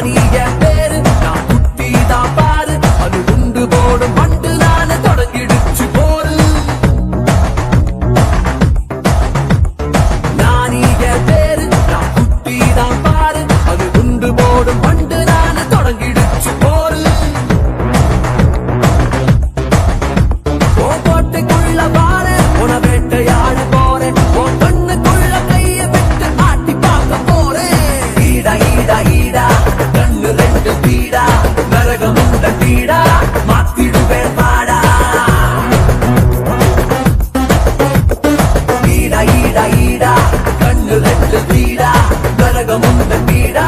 ராணி என் பேரு நான் குட்டி தான் பாரு அது உண்டு போடும் பண்டு நானு தொடங்கிடுச்சு போரு ராணி என் பேரு நான் குட்டி தான் பாரு அது உண்டு போடும் பண்டு நானு தொடங்கிடுச்சு போரு கோட்டைக்குள்ள பாரு உன வேட்டையாட போறேன் உன் கண்ணுக்குள்ள கைய விட்டு ஆட்டி பார்க்க போறேன் ஈடா ஈடா ஈடா கண்ணு ரெண்டு பீடா நரகம் உண்ட பீடா மாத்திடுவேன் பாடா ஈடா ஈடா ஈடா கண்ணு ரெண்டு பீடா நரகம் உண்ட பீடா